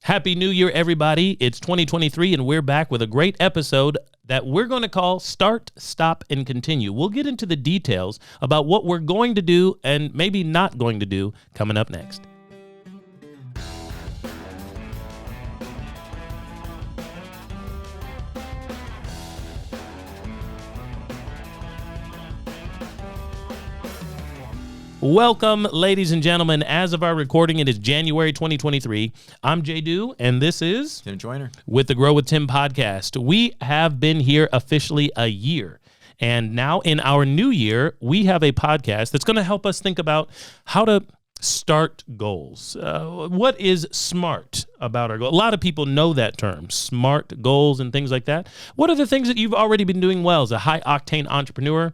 Happy New Year, everybody. It's 2023, and we're back with a great episode that we're going to call Start, Stop, and Continue. We'll get into the details about what we're going to do and maybe not going to do coming up next. Welcome, ladies and gentlemen. As of our recording, it is January 2023. I'm JDew, and this is Tim Joiner with the Grow with Tim podcast. We have been here officially a year, and now in our new year, we have a podcast that's going to help us think about how to start goals. What is SMART about our goal? A lot of people know that term, SMART goals and things like that. What are the things that you've already been doing well as a high-octane entrepreneur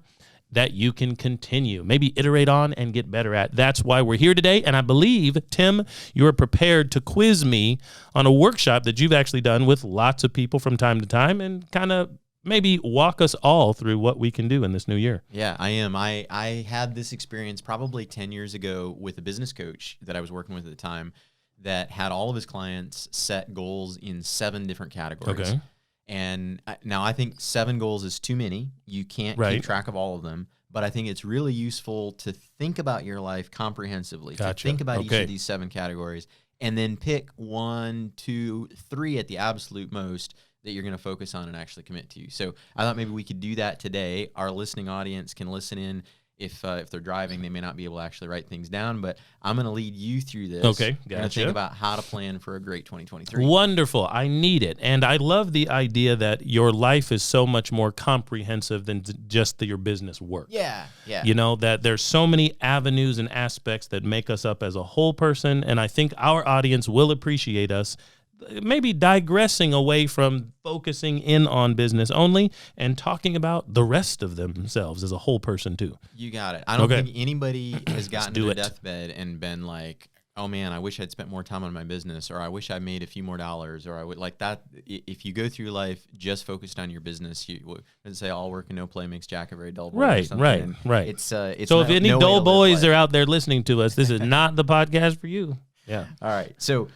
that you can continue, maybe iterate on and get better at? That's why we're here today. And I believe, Tim, you're prepared to quiz me on a workshop that you've actually done with lots of people from time to time and kind of maybe walk us all through what we can do in this new year. Yeah, I am. I had this experience probably 10 years ago with a business coach that I was working with at the time that had all of his clients set goals in 7 different categories. Okay. And now I think 7 goals is too many. You can't keep track of all of them. But I think it's really useful to think about your life comprehensively, to think about each of these 7 categories, and then pick 1, 2, 3 at the absolute most that you're going to focus on and actually commit to. So I thought maybe we could do that today. Our listening audience can listen in. If they're driving, they may not be able to actually write things down, but I'm going to lead you through this. Okay, gotcha. And think about how to plan for a great 2023. Wonderful. I need it. And I love the idea that your life is so much more comprehensive than just your business work. Yeah. You know, that there's so many avenues and aspects that make us up as a whole person, and I think our audience will appreciate us maybe digressing away from focusing in on business only and talking about the rest of themselves as a whole person too. You got it. I don't think anybody has gotten to their deathbed and been like, oh man, I wish I'd spent more time on my business, or I wish I made a few more dollars, or I would like that. If you go through life just focused on your business, you wouldn't say all work and no play makes Jack a very dull boy. Right. It's so if any dull boys are out there listening to us, this is not the podcast for you. Yeah. All right. So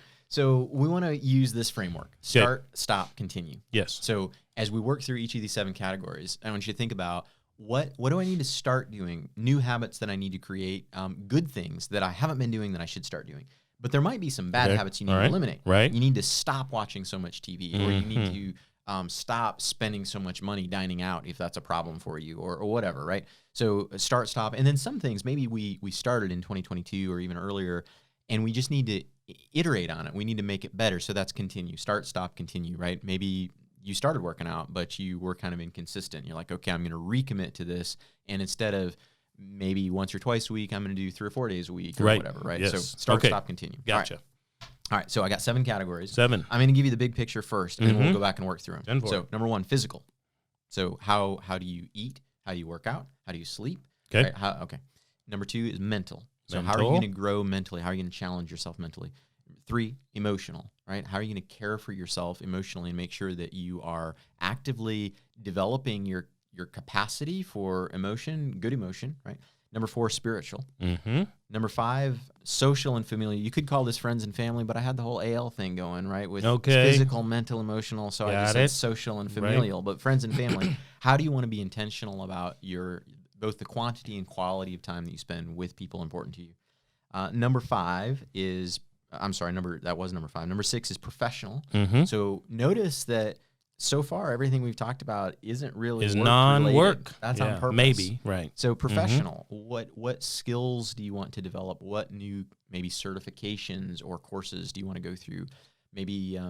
we want to use this framework: start, stop, continue. Yes. So as we work through each of these 7 categories, I want you to think about what do I need to start doing? New habits that I need to create, good things that I haven't been doing that I should start doing. But there might be some bad habits you need to eliminate. Right. You need to stop watching so much TV, or you need to stop spending so much money dining out if that's a problem for you, or whatever, right? So start, stop, and then some things maybe we started in 2022 or even earlier, and we just need to iterate on it. We need to make it better. So that's continue. Start, stop, continue, right? Maybe you started working out, but you were kind of inconsistent. You're like, okay, I'm going to recommit to this. And instead of maybe once or twice a week, I'm going to do 3 or 4 days a week or whatever, right? Yes. So start, stop, continue. Gotcha. All right. So I got 7 categories. 7. I'm going to give you the big picture first, and then we'll go back and work through them. So number 1, physical. So how do you eat? How do you work out? How do you sleep? Okay. Right? Number 2 is mental. So how are you going to grow mentally? How are you going to challenge yourself mentally? 3, emotional, right? How are you going to care for yourself emotionally and make sure that you are actively developing your capacity for emotion, good emotion, right? Number 4, spiritual. Number 5, social and familial. You could call this friends and family, but I had the whole AL thing going, right? With physical, mental, emotional. So I just said social and familial, but friends and family. How do you want to be intentional about both the quantity and quality of time that you spend with people important to you? Number 5 is, that was number 5. Number 6 is professional. So notice that so far everything we've talked about isn't really non-work. That's on purpose. Maybe, right. So professional, what skills do you want to develop? What new maybe certifications or courses do you want to go through? Maybe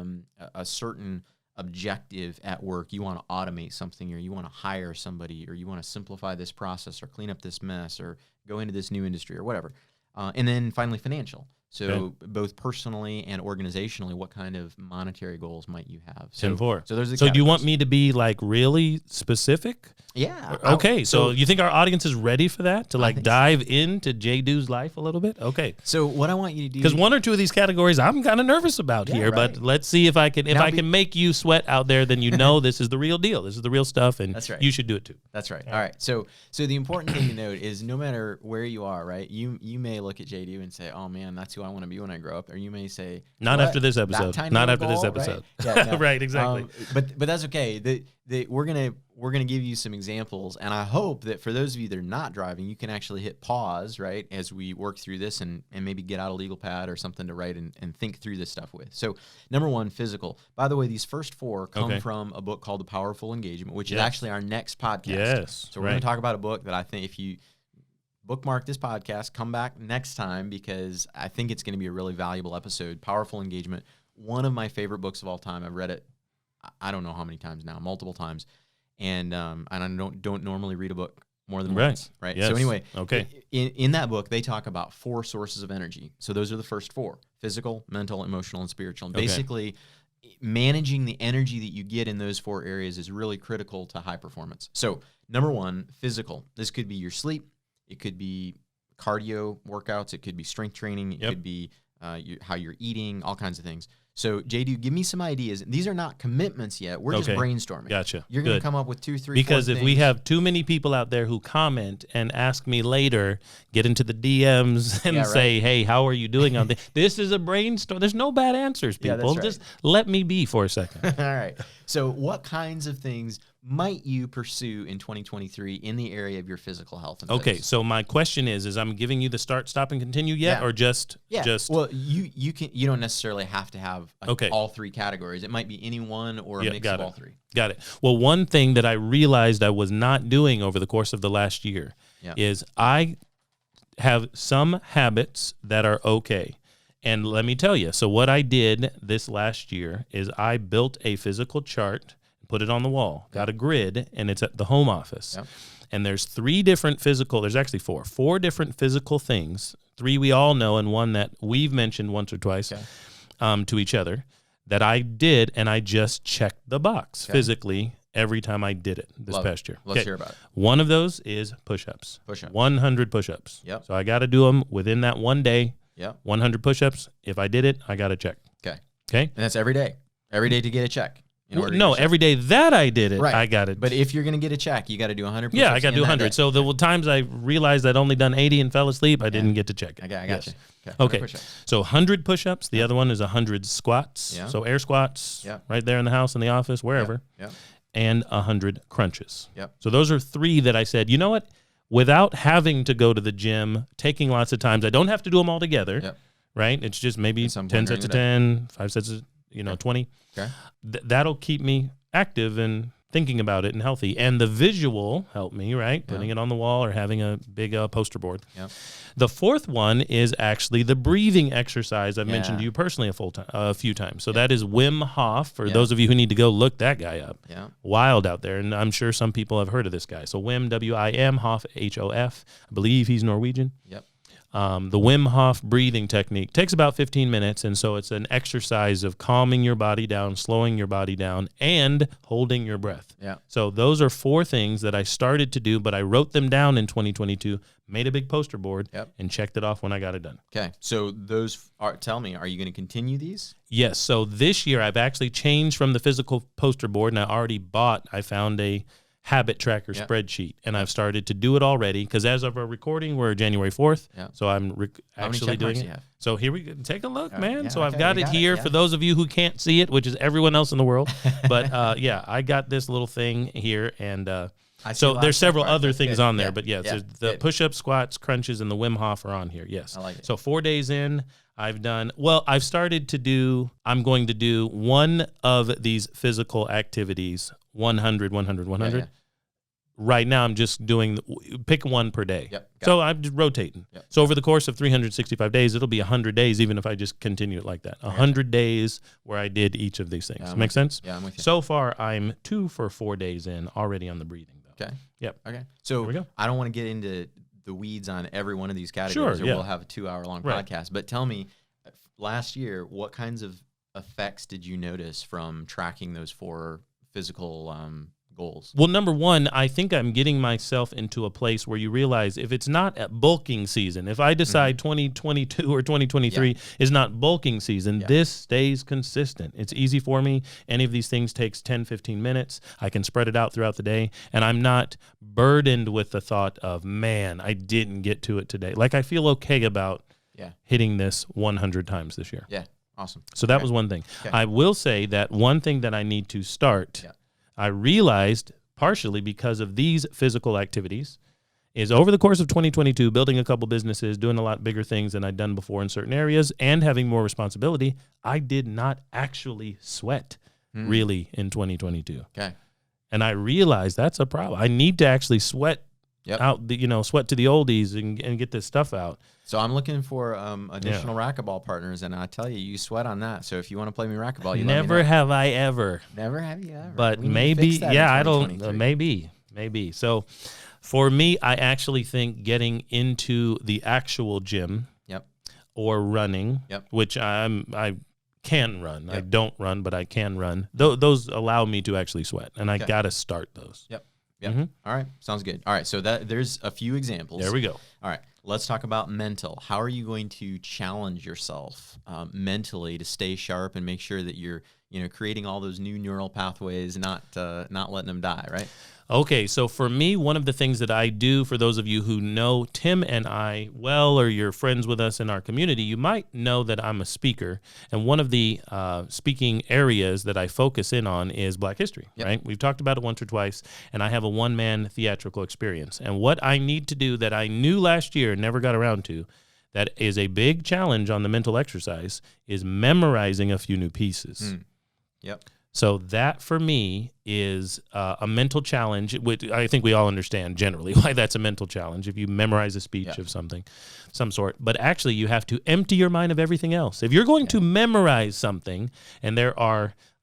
a certain objective at work. You want to automate something, or you want to hire somebody, or you want to simplify this process, or clean up this mess, or go into this new industry, or whatever. And then finally, financial. So both personally and organizationally, what kind of monetary goals might you have? So there's the So do you want me to be like really specific? Yeah. Okay. So you think our audience is ready for that, to like dive into JDew's life a little bit? Okay. So what I want you to do, because 1 or 2 of these categories I'm kind of nervous about here, but let's see if I can can make you sweat out there, then this is the real deal. This is the real stuff, and that's right. You should do it too. That's right. All right. So the important thing to note is no matter where you are, right? You may look at JDew and say, oh man, that's who I want to be when I grow up. Or you may say, not after this episode. Not after this episode. Right, yeah, no. Right, exactly. But that's okay. We're gonna give you some examples, and I hope that for those of you that are not driving, you can actually hit pause, right, as we work through this, and maybe get out a legal pad or something to write and think through this stuff with. So, number one, physical. By the way, these first four come from a book called The Powerful Engagement, which is actually our next podcast. Yes. So we're going to talk about a book that I think if you bookmark this podcast, come back next time, because I think it's going to be a really valuable episode. Powerful Engagement, one of my favorite books of all time. I've read it, I don't know how many times now, multiple times. And I don't normally read a book more than once, right? Yes. So anyway, okay. In that book, they talk about 4 sources of energy. So those are the first 4: physical, mental, emotional, and spiritual. And basically, managing the energy that you get in those 4 areas is really critical to high performance. So number one, physical. This could be your sleep. It could be cardio workouts. It could be strength training. It could be how you're eating, all kinds of things. So, JDew, give me some ideas. These are not commitments yet. We're just brainstorming. Gotcha. You're going to come up with 2, 3, because 4 if things. we have too many people out there who comment and ask me later, get into the DMs and say, hey, how are you doing on this? This is a brainstorm. There's no bad answers, people. That's right. Just let me be for a second. All right. So what kinds of things might you pursue in 2023 in the area of your physical health and fitness? So my question is I'm giving you the start, stop, and continue yet, or just well, you don't necessarily have to have all 3 categories. It might be any one or a mix of all 3. Got it. Well, one thing that I realized I was not doing over the course of the last year is I have some habits that are okay. And let me tell you, so what I did this last year is I built a physical chart, put it on the wall, got a grid, and it's at the home office. Yep. And there's 3 different physical, there's actually 4 different physical things, 3 we all know and 1 that we've mentioned once or twice to each other that I did, and I just checked the box physically every time I did it this past year. Let's hear about it. One of those is push-ups. 100 push-ups. Yep. So I got to do them within that one day. Yep. 100 push-ups. If I did it, I got a check. Okay. And that's every day. Every day to get a check. Every day that I did it, I got it. But if you're going to get a check, you got to do 100 push-ups. Yeah, I got to do 100. So the times I realized I'd only done 80 and fell asleep, I didn't get to check it. I got you. Okay. So 100 push-ups. The other one is 100 squats. So air squats right there in the house, in the office, wherever. And 100 crunches. So those are 3 that I said, you know what? Without having to go to the gym, taking lots of times, I don't have to do them all together, right? It's just maybe 10 sets of 10, 5 sets of 20. Okay. That'll keep me active and thinking about it and healthy. And the visual helped me, right? Putting it on the wall or having a big poster board. The 4th one is actually the breathing exercise I've mentioned to you personally a few times. So that is Wim Hof. For those of you who need to go look that guy up. Wild out there. And I'm sure some people have heard of this guy. So Wim, W-I-M, Hof, H-O-F. I believe he's Norwegian. The Wim Hof breathing technique takes about 15 minutes, and so it's an exercise of calming your body down, slowing your body down, and holding your breath. So those are 4 things that I started to do, but I wrote them down in 2022, made a big poster board, and checked it off when I got it done. Okay, so tell me, are you going to continue these? Yes, so this year I've actually changed from the physical poster board, and I found a habit tracker spreadsheet, and I've started to do it already because as of our recording, we're January 4th, so I'm actually doing it. So here we go. Take a look, man. So I've got it here for those of you who can't see it, which is everyone else in the world. But I got this little thing here, and so there's several other things on there. But the push-ups, squats, crunches, and the Wim Hof are on here. Yes. I like it. So 4 days in, I'm going to do one of these physical activities, 100, 100, 100. Right now, I'm just pick one per day. So I'm just rotating. So over the course of 365 days, it'll be 100 days, even if I just continue it like that. 100 days where I did each of these things. Make sense? Yeah, I'm with you. So far, I'm 2 for 4 days in already on the breathing, though. Okay. Yep. Okay. So we go. I don't want to get into the weeds on every one of these categories, or we'll have a 2-hour-long podcast. But tell me, last year, what kinds of effects did you notice from tracking those 4 physical goals? Well, number one, I think I'm getting myself into a place where you realize if it's not at bulking season, if I decide 2022 or 2023 is not bulking season, this stays consistent. It's easy for me. Any of these things takes 10, 15 minutes. I can spread it out throughout the day, and I'm not burdened with the thought of, man, I didn't get to it today. Like I feel okay about hitting this 100 times this year. Yeah. Awesome. So that was one thing. Okay. I will say that one thing that I need to start, I realized partially because of these physical activities, is over the course of 2022, building a couple businesses, doing a lot bigger things than I'd done before in certain areas, and having more responsibility, I did not actually sweat really in 2022. Okay. And I realized that's a problem. I need to actually sweat out, sweat to the oldies and get this stuff out. So I'm looking for additional racquetball partners, and I tell you, you sweat on that. So if you want to play me racquetball, you never let me know. have I ever. Never have you ever. But maybe, I don't. Maybe. So for me, I actually think getting into the actual gym, or running, which I can run. I don't run, but I can run. Those allow me to actually sweat, and I got to start those. Yep. All right. Sounds good. All right. So there's a few examples. There we go. All right. Let's talk about mental. How are you going to challenge yourself mentally to stay sharp and make sure that you're, creating all those new neural pathways, not letting them die, right? Okay, so for me, one of the things that I do, for those of you who know Tim and I well, or you're friends with us in our community, you might know that I'm a speaker. And one of the speaking areas that I focus in on is Black history, right? We've talked about it once or twice, and I have a one-man theatrical experience. And what I need to do that I knew last year and never got around to, that is a big challenge on the mental exercise, is memorizing a few new pieces. So that, for me, is a mental challenge, which I think we all understand generally why that's a mental challenge, if you memorize a speech of some sort. But actually, you have to empty your mind of everything else. If you're going to memorize something, and there's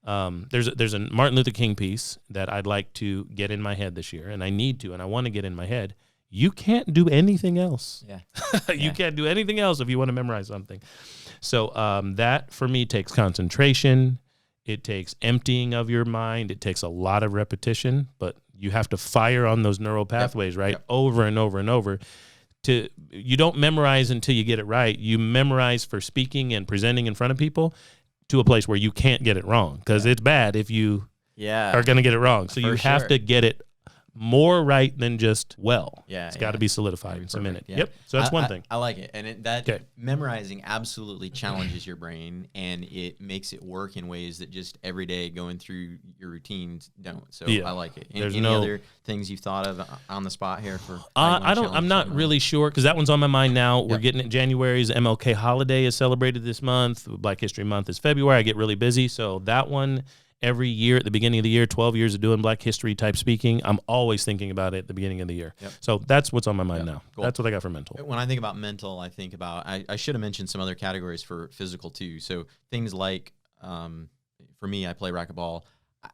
a Martin Luther King piece that I'd like to get in my head this year, and I need to, and I want to get in my head, you can't do anything else. You can't do anything else if you want to memorize something. So that, for me, takes concentration. It takes emptying of your mind. It takes a lot of repetition, but you have to fire on those neural pathways, right? Over and over and over. You don't memorize until you get it right. You memorize for speaking and presenting in front of people to a place where you can't get it wrong, because it's bad if you are going to get it wrong. So you have to get it more right than just it's got to be solidified in cemented. So that's one thing. I like it, and memorizing absolutely challenges your brain, and it makes it work in ways that just every day going through your routines don't. So I like it. Any other things you've thought of on the spot here for? I'm not really sure, because that one's on my mind now. We're getting it. January's MLK holiday is celebrated this month. Black History Month is February. I get really busy, so that one. Every year at the beginning of the year, 12 years of doing Black history type speaking, I'm always thinking about it at the beginning of the year. So that's what's on my mind now. Cool. That's what I got for mental. When I think about mental, I think about, I should have mentioned some other categories for physical too. So things like, for me, I play racquetball.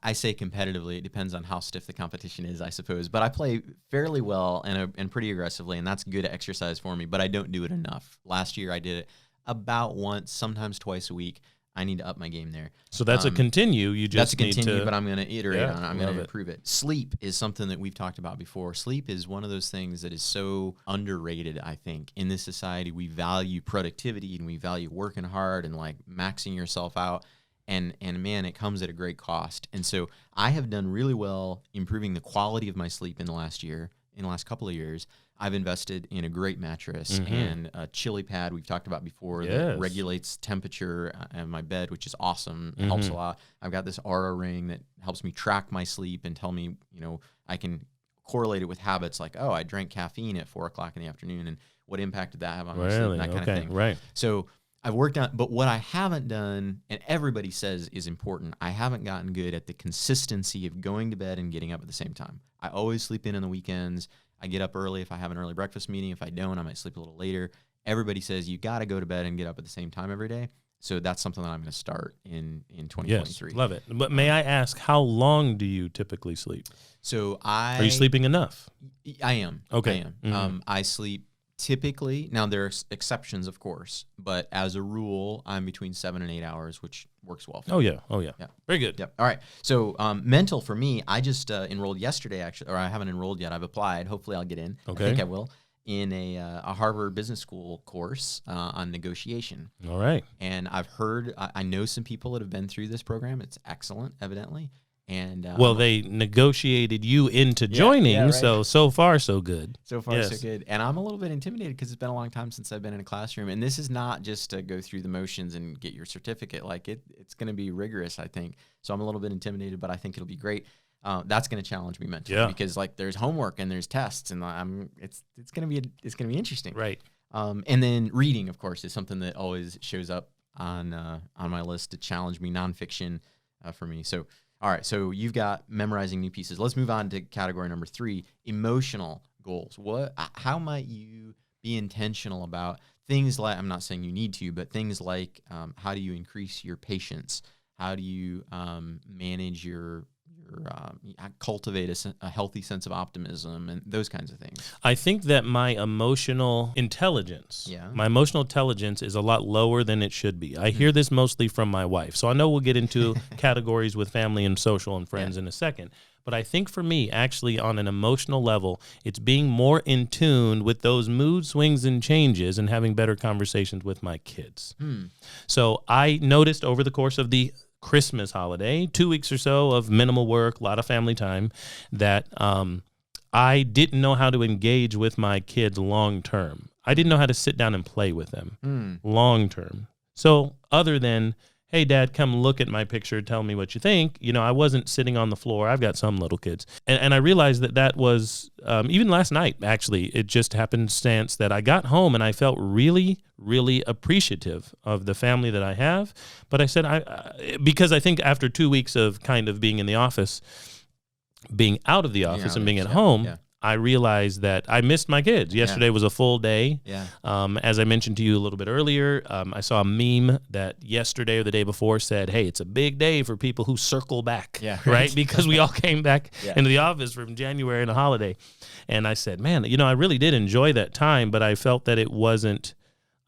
I say competitively. It depends on how stiff the competition is, I suppose. But I play fairly well and pretty aggressively, and that's good exercise for me, but I don't do it enough. Last year, I did it about once, sometimes twice a week. I need to up my game there. So that's a continue. You just that's a continue, need to, but I'm going to iterate on it. I'm going to improve it. Sleep is something that we've talked about before. Sleep is one of those things that is so underrated, I think. In this society, we value productivity and we value working hard and like maxing yourself out. And man, it comes at a great cost. And so I have done really well improving the quality of my sleep in the last couple of years. I've invested in a great mattress and a chili pad we've talked about before that regulates temperature in my bed, which is awesome. It helps a lot. I've got this Aura ring that helps me track my sleep and tell me, I can correlate it with habits like, oh, I drank caffeine at 4 o'clock in the afternoon, and what impact did that have on my sleep, and that kind of thing. Right. So I've worked on, but what I haven't done, and everybody says is important, I haven't gotten good at the consistency of going to bed and getting up at the same time. I always sleep in on the weekends. I get up early if I have an early breakfast meeting. If I don't, I might sleep a little later. Everybody says you got to go to bed and get up at the same time every day. So that's something that I'm going to start in 2023. Yes, love it. But may I ask, how long do you typically sleep? So Are you sleeping enough? I am. Okay. I am. I sleep typically, now there are exceptions, of course, but as a rule, I'm between 7 and 8 hours, which works well for me. Oh, yeah. Very good. Yep. All right. So mental for me, I just enrolled yesterday, actually, or I haven't enrolled yet. I've applied. Hopefully I'll get in. Okay. I think I will. In a Harvard Business School course on negotiation. All right. And I've heard, I know some people that have been through this program. It's excellent, evidently. And well, they negotiated you into joining, right. so far so good. So far so good. And I'm a little bit intimidated because it's been a long time since I've been in a classroom. And this is not just to go through the motions and get your certificate. Like it's going to be rigorous, I think. So I'm a little bit intimidated, but I think it'll be great. That's going to challenge me mentally because like there's homework and there's tests, and it's going to be interesting. Right. And then reading, of course, is something that always shows up on my list to challenge me. Nonfiction for me. So. All right, so you've got memorizing new pieces. Let's move on to category number 3, emotional goals. How might you be intentional about things like, I'm not saying you need to, but things like how do you increase your patience? How do you manage cultivate a healthy sense of optimism and those kinds of things? I think that my emotional intelligence is a lot lower than it should be. I hear this mostly from my wife. So I know we'll get into categories with family and social and friends in a second. But I think for me, actually, on an emotional level, it's being more in tune with those mood swings and changes and having better conversations with my kids. So I noticed over the course of the Christmas holiday, 2 weeks or so of minimal work, a lot of family time, that I didn't know how to engage with my kids long term. I didn't know how to sit down and play with them long term. So other than, hey, Dad, come look at my picture, tell me what you think, I wasn't sitting on the floor. I've got some little kids. And I realized that was, even last night, actually, it just happenstance that I got home and I felt really, really appreciative of the family that I have. But I said, because I think after 2 weeks of kind of being in the office, being out of the office and being at home, I realized that I missed my kids. Yesterday was a full day. As I mentioned to you a little bit earlier, I saw a meme that yesterday or the day before said, hey, it's a big day for people who circle back, right? Because we all came back into the office from January and a holiday. And I said, man, I really did enjoy that time, but I felt that it wasn't,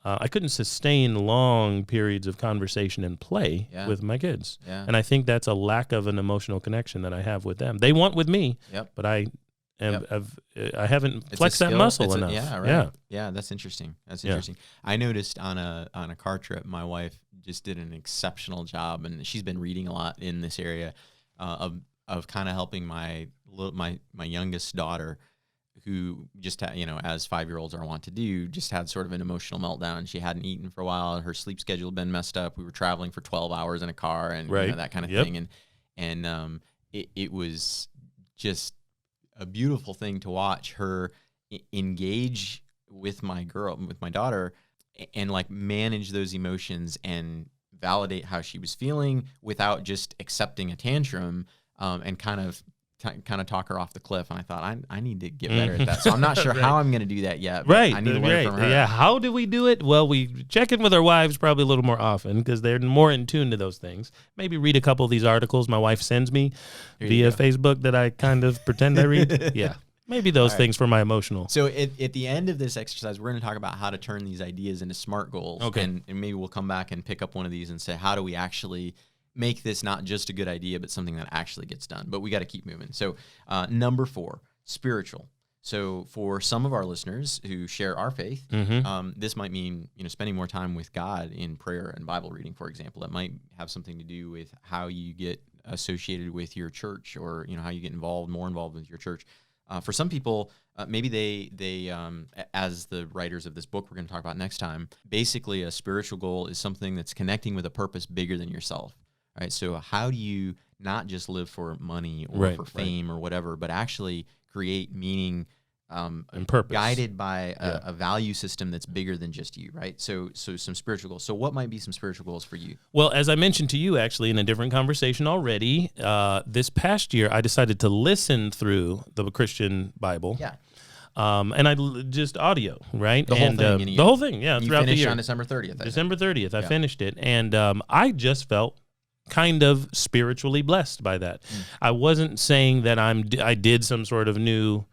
I couldn't sustain long periods of conversation and play with my kids. And I think that's a lack of an emotional connection that I have with them. They want with me, but I haven't flexed that muscle enough. Yeah, that's interesting. Interesting. I noticed on a car trip, my wife just did an exceptional job, and she's been reading a lot in this area of kind of helping my youngest daughter, who just had, as 5-year-olds are wont to do, just had sort of an emotional meltdown. She hadn't eaten for a while. Her sleep schedule had been messed up. We were traveling for 12 hours in a car and that kind of thing. And it was just a beautiful thing to watch her engage with my daughter, and like manage those emotions and validate how she was feeling without just accepting a tantrum, and kind of talk her off the cliff. And I thought, I need to get better at that. So I'm not sure how I'm going to do that yet. But I need to learn from her. Yeah. How do we do it? Well, we check in with our wives probably a little more often because they're more in tune to those things. Maybe read a couple of these articles my wife sends me via Facebook that I kind of pretend I read. Maybe those things for my emotional. So at the end of this exercise, we're going to talk about how to turn these ideas into SMART goals. Okay. And maybe we'll come back and pick up one of these and say, how do we actually make this not just a good idea, but something that actually gets done? But we got to keep moving. So number 4, spiritual. So for some of our listeners who share our faith, this might mean, spending more time with God in prayer and Bible reading, for example. It might have something to do with how you get associated with your church, or, how you get more involved with your church. For some people, maybe they as the writers of this book we're going to talk about next time, basically a spiritual goal is something that's connecting with a purpose bigger than yourself. Right. So how do you not just live for money or for fame or whatever, but actually create meaning and purpose, guided by a value system that's bigger than just you, right? So some spiritual goals. So what might be some spiritual goals for you? Well, as I mentioned to you actually in a different conversation already, this past year I decided to listen through the Christian Bible. And I just audio, right? The whole thing. The whole thing, you throughout the year. On December 30th. December 30th, I finished it. And I just felt kind of spiritually blessed by that. I wasn't saying that I did some sort of new,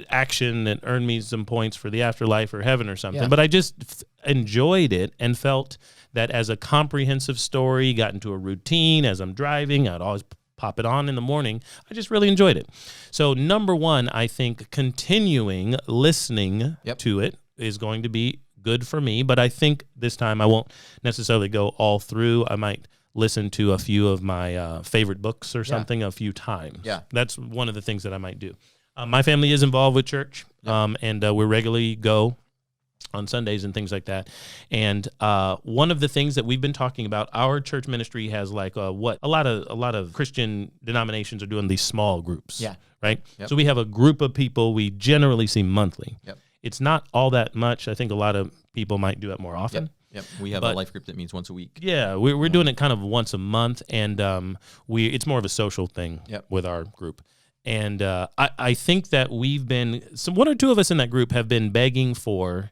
action that earned me some points for the afterlife or heaven or something, but I just enjoyed it and felt that as a comprehensive story, got into a routine as I'm driving. I'd always pop it on in the morning. I just really enjoyed it. So number 1, I think continuing listening to it is going to be good for me, but I think this time I won't necessarily go all through. I might listen to a few of my favorite books or something a few times. Yeah. That's one of the things that I might do. My family is involved with church, and we regularly go on Sundays and things like that. And one of the things that we've been talking about, our church ministry has like what a lot of Christian denominations are doing, these small groups. Yeah. Right. Yep. So we have a group of people we generally see monthly. Yep. It's not all that much. I think a lot of people might do it more often. Yep. We have a life group that meets once a week. Yeah, we're doing it kind of once a month, and it's more of a social thing with our group. And I think that we've been, one or two of us in that group have been begging for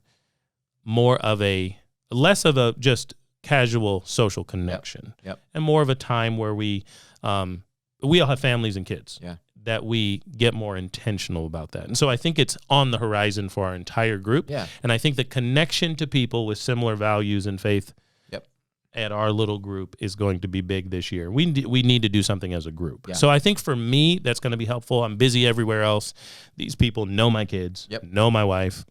less of a just casual social connection, and more of a time where we all have families and kids, that we get more intentional about that. And so I think it's on the horizon for our entire group. Yeah. And I think the connection to people with similar values and faith at our little group is going to be big this year. We need to do something as a group. Yeah. So I think for me, that's going to be helpful. I'm busy everywhere else. These people know my kids, know my wife,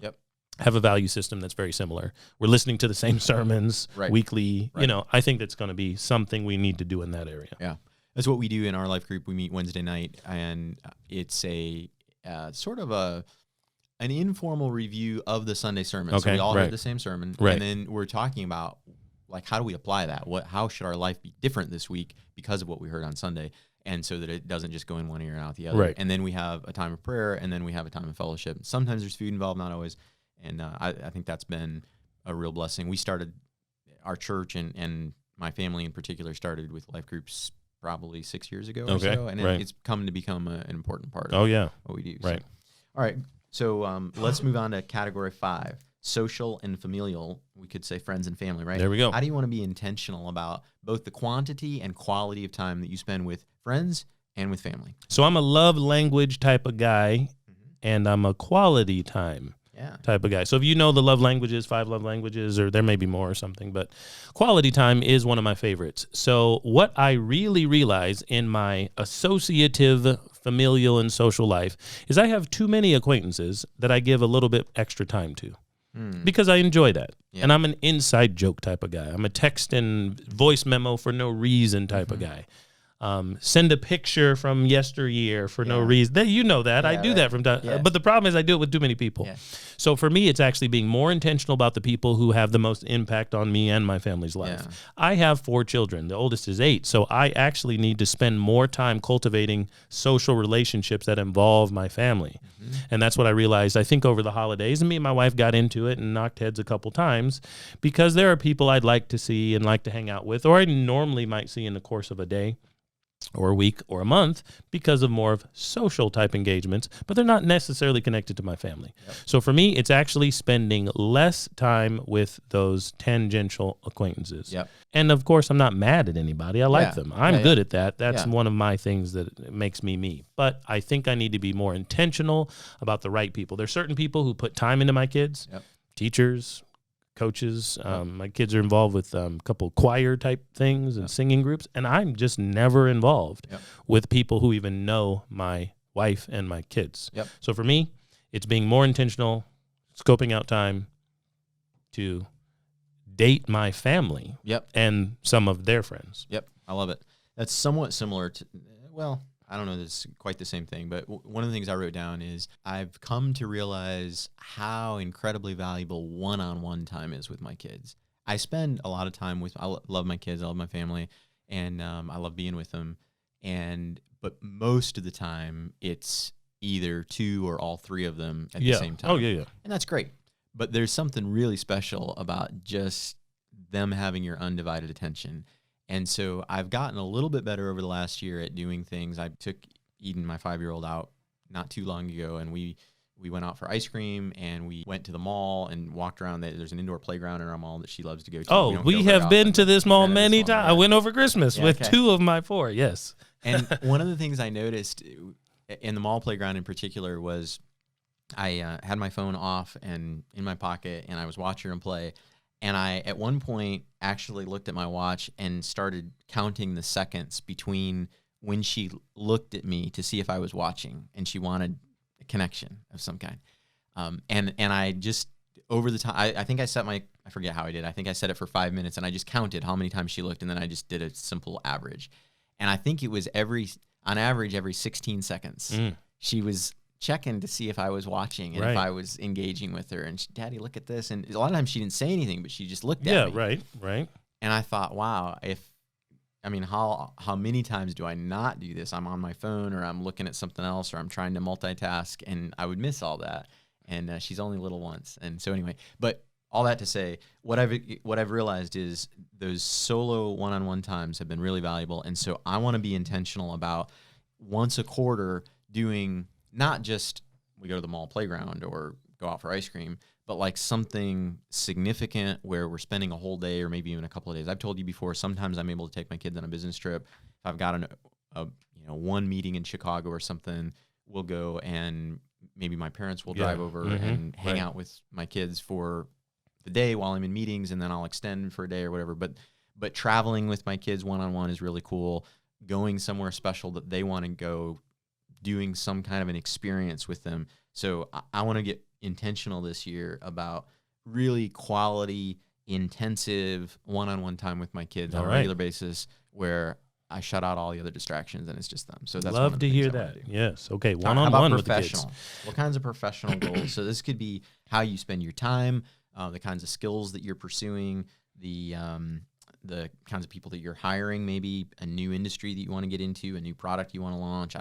have a value system that's very similar. We're listening to the same sermons weekly. Right. I think that's going to be something we need to do in that area. Yeah. That's what we do in our life group. We meet Wednesday night, and it's a sort of an informal review of the Sunday sermon. Okay, so we all heard the same sermon, and then we're talking about, like, how do we apply that? How should our life be different this week because of what we heard on Sunday, and so that it doesn't just go in one ear and out the other. Right. And then we have a time of prayer, and then we have a time of fellowship. Sometimes there's food involved, not always, and I think that's been a real blessing. We started our church, and my family in particular started with life groups probably 6 years ago or so, and it's come to become an important part of what we do. So. Right. All right, so let's move on to category 5. Social and familial, we could say friends and family, right? There we go. How do you want to be intentional about both the quantity and quality of time that you spend with friends and with family? So I'm a love language type of guy, and I'm a quality time type of guy. So if you know the love languages, 5 love languages, or there may be more or something, but quality time is one of my favorites. So what I really realize in my associative, familial, and social life is I have too many acquaintances that I give a little bit extra time to. Because I enjoy that. Yeah. And I'm an inside joke type of guy. I'm a text and voice memo for no reason type of guy. Send a picture from yesteryear for no reason. You know that. I do that from time. But the problem is I do it with too many people. Yeah. So for me, it's actually being more intentional about the people who have the most impact on me and my family's life. Yeah. I have 4 children. The oldest is 8. So I actually need to spend more time cultivating social relationships that involve my family. And that's what I realized, I think, over the holidays. And me and my wife got into it and knocked heads a couple times because there are people I'd like to see and like to hang out with, or I normally might see in the course of a day or a week or a month because of more of social type engagements, but they're not necessarily connected to my family. Yep. So for me, it's actually spending less time with those tangential acquaintances. Yep. And of course, I'm not mad at anybody. I like them. I'm good at that. That's one of my things that makes me me. But I think I need to be more intentional about the right people. There's certain people who put time into my kids, teachers, coaches. My kids are involved with a couple choir type things and singing groups, and I'm just never involved with people who even know my wife and my kids. So for me, it's being more intentional, scoping out time to date my family and some of their friends. I love it. That's somewhat similar to, well, I don't know that it's quite the same thing, but one of the things I wrote down is I've come to realize how incredibly valuable one-on-one time is with my kids. I spend a lot of time with, I love my kids, I love my family, and I love being with them. But most of the time, it's either 2 or all 3 of them at the same time. And that's great. But there's something really special about just them having your undivided attention. And so I've gotten a little bit better over the last year at doing things. I took Eden, my 5-year-old, out not too long ago, and we went out for ice cream, and we went to the mall and walked around. There's an indoor playground in our mall that she loves to go to. Oh, we have been to this mall many times. I went over Christmas with 2 of my 4, yes. And one of the things I noticed in the mall playground in particular was I had my phone off and in my pocket, and I was watching her play. And I, at one point, actually looked at my watch and started counting the seconds between when she looked at me to see if I was watching, and she wanted a connection of some kind. And I just, over the time, I think I set my I forget how I did. I think I set it for 5 minutes, and I just counted how many times she looked, and then I just did a simple average. And I think it was on average, every 16 seconds, she was checking to see if I was watching and if I was engaging with her. And Daddy, look at this. And a lot of times she didn't say anything, but she just looked at me. Yeah, right. And I thought, wow, how many times do I not do this? I'm on my phone, or I'm looking at something else, or I'm trying to multitask, and I would miss all that. And she's only little once. And so anyway, but all that to say, what I've realized is those solo one-on-one times have been really valuable. And so I want to be intentional about once a quarter doing not just we go to the mall playground or go out for ice cream, but like something significant where we're spending a whole day or maybe even a couple of days. I've told you before, sometimes I'm able to take my kids on a business trip. If I've got one meeting in Chicago or something, we'll go, and maybe my parents will drive over and hang out with my kids for the day while I'm in meetings, and then I'll extend for a day or whatever. But traveling with my kids one-on-one is really cool. Going somewhere special that they want to go, doing some kind of an experience with them. So I want to get intentional this year about really quality, intensive one-on-one time with my kids on a regular basis, where I shut out all the other distractions and it's just them. So that's love to hear that. Yes. Okay. One-on-one with the kids. What kinds of professional goals? So this could be how you spend your time, the kinds of skills that you're pursuing, the kinds of people that you're hiring, maybe a new industry that you want to get into, a new product you want to launch.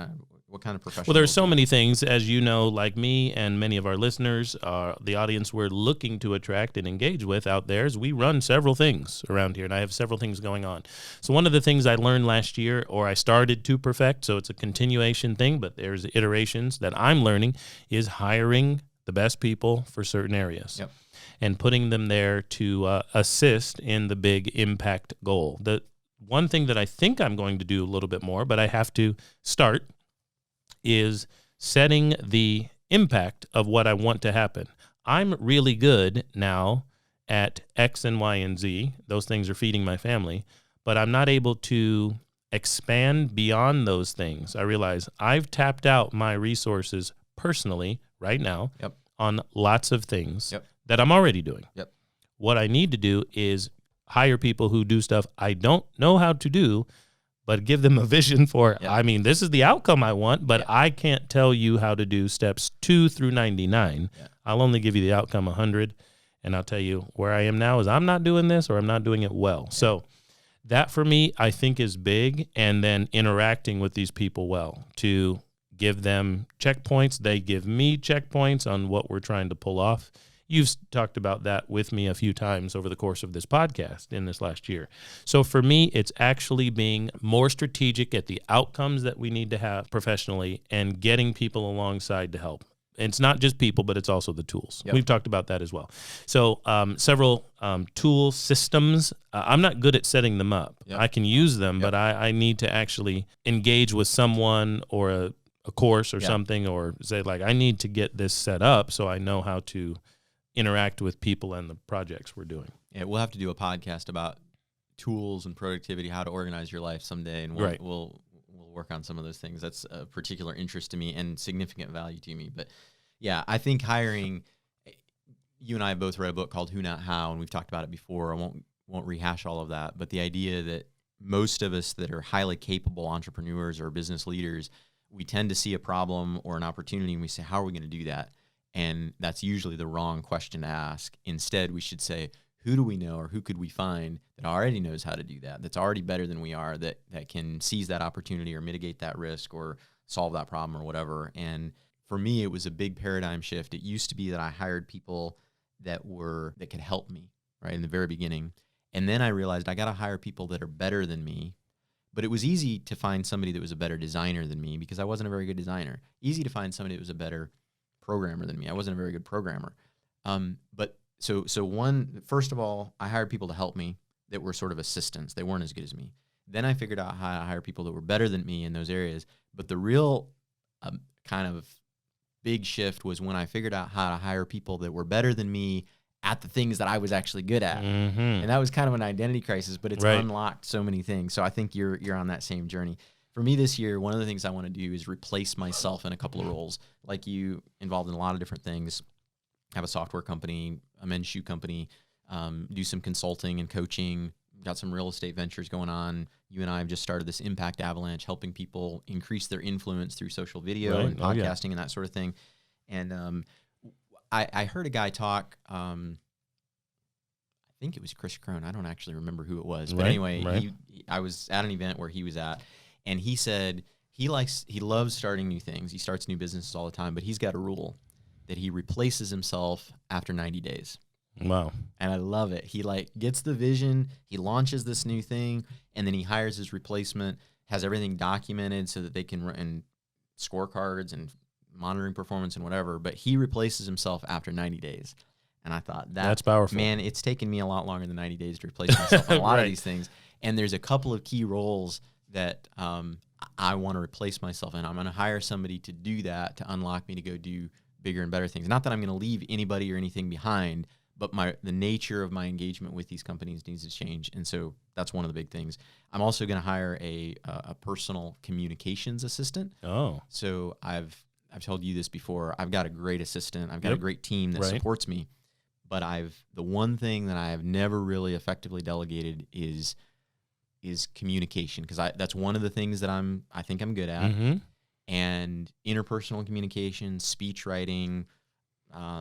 What kind of professional? Well, there's so many things, as you know, like me and many of our listeners, the audience we're looking to attract and engage with out there, is we run several things around here, and I have several things going on. So one of the things I learned last year, or I started to perfect, so it's a continuation thing, but there's iterations that I'm learning, is hiring the best people for certain areas. Yep. And putting them there to assist in the big impact goal. The one thing that I think I'm going to do a little bit more, but I have to start, is setting the impact of what I want to happen. I'm really good now at X and Y and Z. Those things are feeding my family, but I'm not able to expand beyond those things. I realize I've tapped out my resources personally right now on lots of things that I'm already doing. What I need to do is hire people who do stuff I don't know how to do, but give them a vision for, this is the outcome I want, but I can't tell you how to do steps 2 through 99. I'll only give you the outcome 100, and I'll tell you where I am now is I'm not doing this or I'm not doing it well. So that for me, I think is big, and then interacting with these people well to give them checkpoints. They give me checkpoints on what we're trying to pull off. You've talked about that with me a few times over the course of this podcast in this last year. So for me, it's actually being more strategic at the outcomes that we need to have professionally and getting people alongside to help. It's not just people, but it's also the tools. We've talked about that as well. So several tool systems. I'm not good at setting them up. I can use them, but I need to actually engage with someone or a course or something, or say, like, I need to get this set up so I know how to interact with people and the projects we're doing. Yeah, we'll have to do a podcast about tools and productivity, how to organize your life someday, and we'll work on some of those things. That's a particular interest to me and significant value to me. But yeah, I think hiring, you and I both read a book called Who Not How, and we've talked about it before. I won't rehash all of that, but the idea that most of us that are highly capable entrepreneurs or business leaders, we tend to see a problem or an opportunity and we say, how are we going to do that? And that's usually the wrong question to ask. Instead, we should say, who do we know, or who could we find that already knows how to do that, that's already better than we are, that can seize that opportunity or mitigate that risk or solve that problem or whatever. And for me, it was a big paradigm shift. It used to be that I hired people that could help me, right, in the very beginning. And then I realized I got to hire people that are better than me. But it was easy to find somebody that was a better designer than me because I wasn't a very good designer. Easy to find somebody that was a better programmer than me. I wasn't a very good programmer. First of all, I hired people to help me that were sort of assistants. They weren't as good as me. Then I figured out how to hire people that were better than me in those areas. But the real kind of big shift was when I figured out how to hire people that were better than me at the things that I was actually good at. And that was kind of an identity crisis, but it's unlocked so many things. So I think you're on that same journey. For me this year, one of the things I want to do is replace myself in a couple of roles. Like you, involved in a lot of different things. I have a software company, a men's shoe company. do some consulting and coaching. Got some real estate ventures going on. You and I have just started this Impact Avalanche, helping people increase their influence through social video and podcasting and that sort of thing. And I heard a guy talk, I think it was Chris Crone. I don't actually remember who it was. But anyway, I was at an event where he was at, and he said he loves starting new things. He starts new businesses all the time, but he's got a rule that he replaces himself after 90 days. Wow. And I love it. He gets the vision, he launches this new thing, and then he hires his replacement, has everything documented so that they can run scorecards and monitoring performance and whatever, but he replaces himself after 90 days. And I thought that's powerful. Man, it's taken me a lot longer than 90 days to replace myself on a lot of these things. And there's a couple of key roles that I want to replace myself in. I'm going to hire somebody to do that, to unlock me to go do bigger and better things. Not that I'm going to leave anybody or anything behind, but the nature of my engagement with these companies needs to change. And so that's one of the big things. I'm also going to hire a personal communications assistant. Oh. So I've told you this before. I've got a great assistant. I've got a great team that supports me. But the one thing that I have never really effectively delegated is communication, because that's one of the things that I think I'm good at. Mm-hmm. And interpersonal communication, speech writing,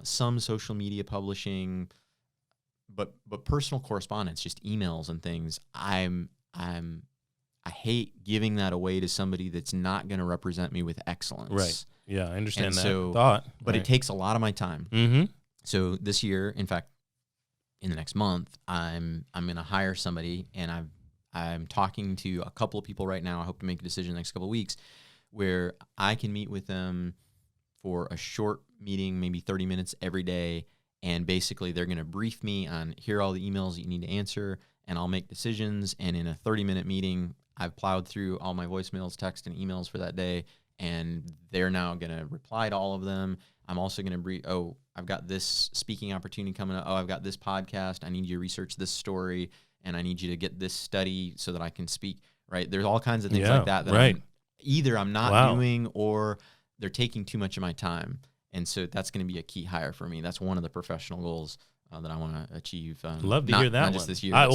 some social media publishing, but personal correspondence, just emails and things. I hate giving that away to somebody that's not going to represent me with excellence. Right. Yeah, I understand that so, thought. But it takes a lot of my time. Mm-hmm. So this year, in fact, in the next month, I'm going to hire somebody, and I'm talking to a couple of people right now. I hope to make a decision in the next couple of weeks where I can meet with them for a short meeting, maybe 30 minutes every day, and basically they're going to brief me on here are all the emails that you need to answer, and I'll make decisions. And in a 30-minute meeting, I've plowed through all my voicemails, text, and emails for that day, and they're now going to reply to all of them. I'm also going to brief, I've got this speaking opportunity coming up. I've got this podcast. I need you to research this story, and I need you to get this study so that I can speak, right? There's all kinds of things like that I'm not doing, or they're taking too much of my time. And so that's going to be a key hire for me. That's one of the professional goals that I want to achieve. Love to hear that not one. Just this year. I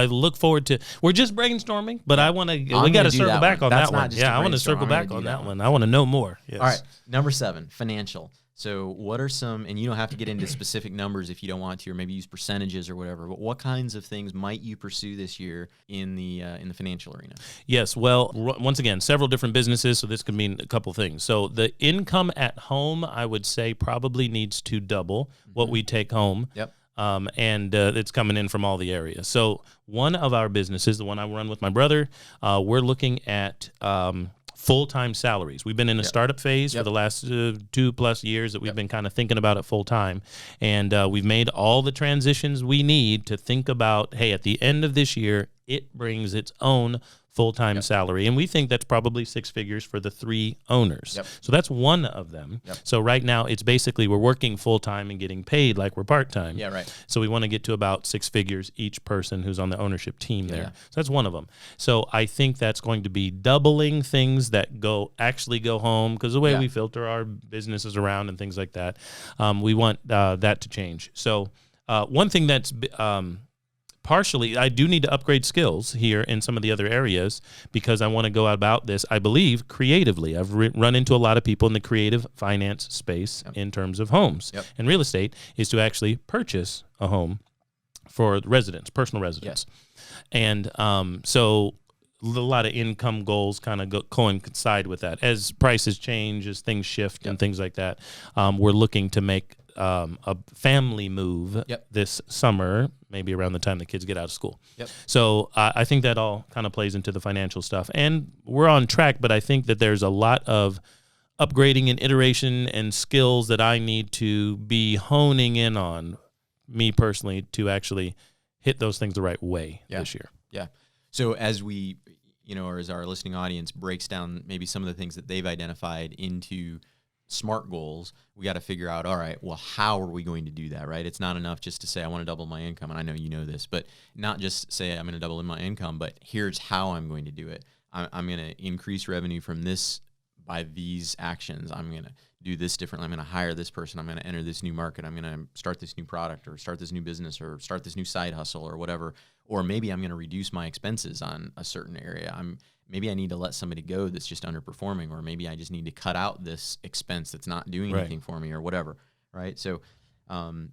look forward to. We're just brainstorming, but I want to. We got to circle back on that one. Yeah, I want to circle back on that one. I want to know more. Yes. All right, number 7, financial. So what are some, and you don't have to get into specific numbers if you don't want to, or maybe use percentages or whatever, but what kinds of things might you pursue this year in the financial arena? Yes, well, once again, several different businesses, so this could mean a couple things. So the income at home, I would say, probably needs to double what we take home. Yep. And it's coming in from all the areas. So one of our businesses, the one I run with my brother, we're looking at full-time salaries. We've been in a startup phase for the last 2+ years that we've been kind of thinking about it full-time. And we've made all the transitions we need to think about, hey, at the end of this year, it brings its own full-time salary. And we think that's probably 6 figures for the 3 owners. So that's one of them. So right now, it's basically we're working full-time and getting paid like we're part-time. Yeah, right. So we want to get to about 6 figures each person who's on the ownership team there. So that's one of them. So I think that's going to be doubling things that actually go home, because the way we filter our businesses around and things like that, we want that to change. So one thing that's partially, I do need to upgrade skills here in some of the other areas, because I want to go about this, I believe, creatively. I've run into a lot of people in the creative finance space in terms of homes. And real estate is to actually purchase a home for residents, personal residents. And so a lot of income goals kind of coincide with that. As prices change, as things shift and things like that, we're looking to make a family move this summer, maybe around the time the kids get out of school. So I think that all kind of plays into the financial stuff. And we're on track, but I think that there's a lot of upgrading and iteration and skills that I need to be honing in on, me personally, to actually hit those things the right way this year. So as we, or as our listening audience breaks down maybe some of the things that they've identified into SMART goals, we got to figure out, all right, well, how are we going to do that, right? It's not enough just to say, I want to double my income, and I know you know this, but not just say I'm going to double my income, but here's how I'm going to do it. I'm going to increase revenue from this by these actions. I'm going to do this differently. I'm going to hire this person. I'm going to enter this new market. I'm going to start this new product or start this new business or start this new side hustle or whatever. Or maybe I'm going to reduce my expenses on a certain area. Maybe I need to let somebody go that's just underperforming, or maybe I just need to cut out this expense that's not doing anything for me or whatever. Right. So,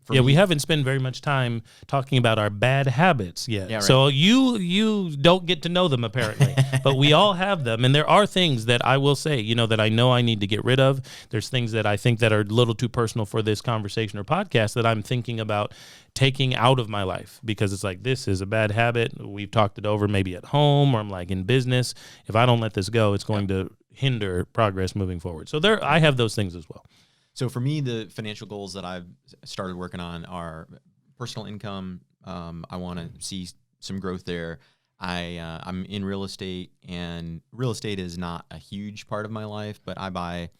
we haven't spent very much time talking about our bad habits yet. Yeah, right. So you don't get to know them apparently, but we all have them. And there are things that I will say, that I know I need to get rid of. There's things that I think that are a little too personal for this conversation or podcast that I'm thinking about taking out of my life, because it's like, this is a bad habit. We've talked it over maybe at home or I'm like in business. If I don't let this go, it's going to hinder progress moving forward. So I have those things as well. So for me, the financial goals that I've started working on are personal income. I want to see some growth there. I'm in real estate, and real estate is not a huge part of my life, but I buy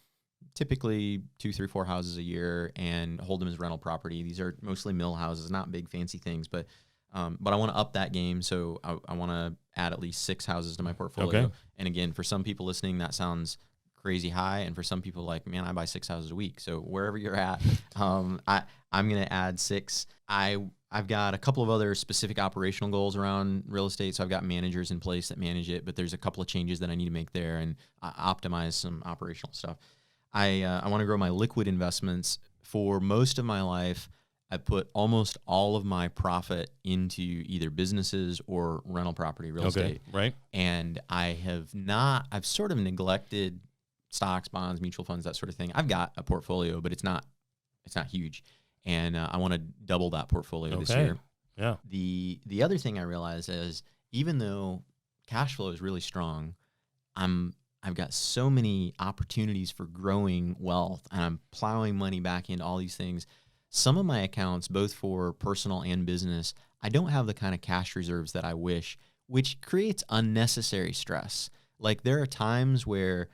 typically 2, 3, 4 houses a year and hold them as rental property. These are mostly mill houses, not big fancy things, but I want to up that game. So I want to add at least 6 houses to my portfolio. Okay. And again, for some people listening, that sounds crazy high, and for some people, like, man, I buy 6 houses a week. So wherever you're at, I'm going to add 6. I've got a couple of other specific operational goals around real estate. So I've got managers in place that manage it, but there's a couple of changes that I need to make there and optimize some operational stuff. I want to grow my liquid investments. For most of my life, I put almost all of my profit into either businesses or rental property, real estate. Right. And I've sort of neglected stocks, bonds, mutual funds, that sort of thing. I've got a portfolio, but it's not huge. And I want to double that portfolio this year. Yeah. The other thing I realize is, even though cash flow is really strong, I've got so many opportunities for growing wealth, and I'm plowing money back into all these things. Some of my accounts, both for personal and business, I don't have the kind of cash reserves that I wish, which creates unnecessary stress. Like, there are times where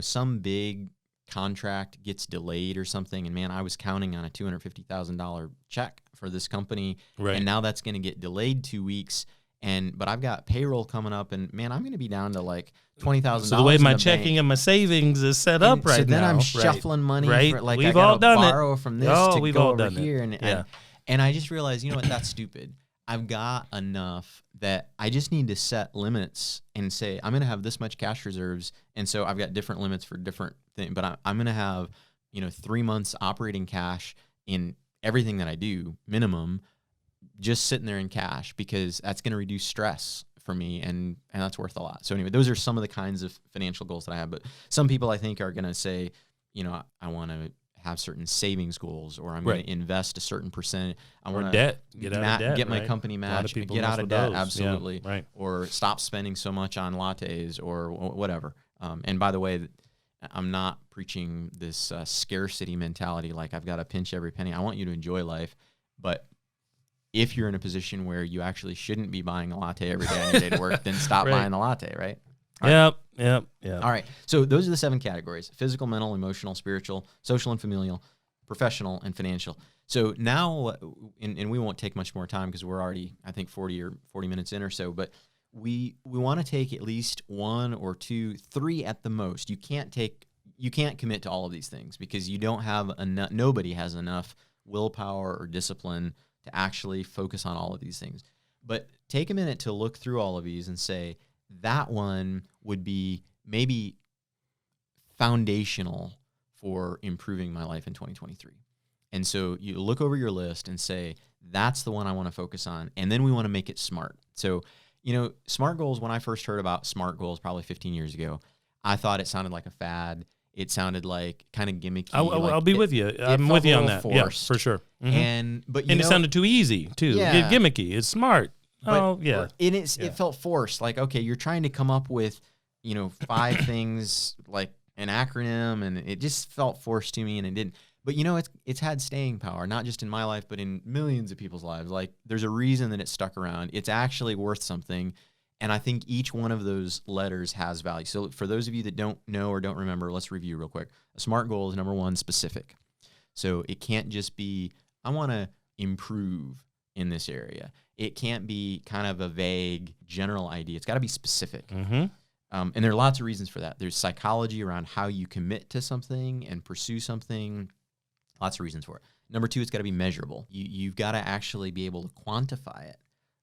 some big contract gets delayed or something, and man, I was counting on a $250,000 check for this company, right, and now that's going to get delayed 2 weeks. But I've got payroll coming up, and man, I'm going to be down to like $20,000. So the way my checking and my savings is set up right now. So then I'm shuffling money. Right. For, like, We've I all gotta done borrow it. from this to go over done here, it. and I just realized, you know what, that's stupid. I've got enough that I just need to set limits and say, I'm going to have this much cash reserves. And so I've got different limits for different things, but I'm going to have, 3 months operating cash in everything that I do, minimum, just sitting there in cash, because that's going to reduce stress for me. And that's worth a lot. So anyway, those are some of the kinds of financial goals that I have. But some people, I think, are going to say, I want to have certain savings goals, or I'm going to invest a certain percent. I want to get out of debt, get my company match, get out of debt, absolutely, right, or stop spending so much on lattes or whatever. And by the way, I'm not preaching this scarcity mentality, like I've got to pinch every penny. I want you to enjoy life, but if you're in a position where you actually shouldn't be buying a latte every day on your day to work, then stop buying the latte, right? Yep. All right. So those are the 7 categories: physical, mental, emotional, spiritual, social and familial, professional, and financial. So now, and we won't take much more time because we're already, I think, 40 minutes in or so, but we want to take at least 1 or 2, 3 at the most. You can't commit to all of these things because you don't have enough, nobody has enough willpower or discipline to actually focus on all of these things. But take a minute to look through all of these and say, that one would be maybe foundational for improving my life in 2023. And so you look over your list and say, that's the one I want to focus on. And then we want to make it smart. So, SMART goals, when I first heard about SMART goals probably 15 years ago, I thought it sounded like a fad. It sounded like kind of gimmicky. I'll be with you. I'm with you on that. Forced. Yeah, for sure. Mm-hmm. And it sounded too easy too. Yeah. Gimmicky. It's smart. It felt forced. Like, okay, you're trying to come up with, 5 things, like an acronym, and it just felt forced to me, and it didn't. But it's had staying power, not just in my life, but in millions of people's lives. Like, there's a reason that it stuck around. It's actually worth something. And I think each one of those letters has value. So for those of you that don't know or don't remember, let's review real quick. A SMART goal is, number 1, specific. So it can't just be, I want to improve in this area. It can't be kind of a vague general idea. It's got to be specific. Mm-hmm. And there are lots of reasons for that. There's psychology around how you commit to something and pursue something. Lots of reasons for it. Number 2, it's got to be measurable. You've got to actually be able to quantify it.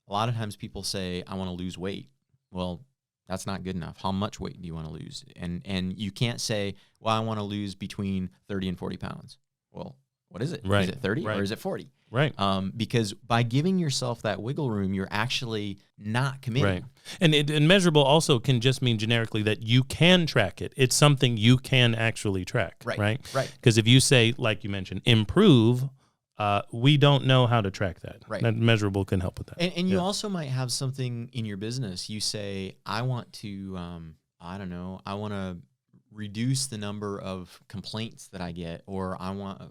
A lot of times people say, I want to lose weight. Well, that's not good enough. How much weight do you want to lose? And you can't say, well, I want to lose between 30 and 40 pounds. Well, what is it? Right. Is it 30 right. or is it 40? Right. Because by giving yourself that wiggle room, you're actually not committing. Right. And measurable also can just mean generically that you can track it. It's something you can actually track. Right. Right. Right. Because if you say, like you mentioned, improve, we don't know how to track that. Right. That measurable can help with that. And you also might have something in your business. You say, I want to, I want to reduce the number of complaints that I get, or I want,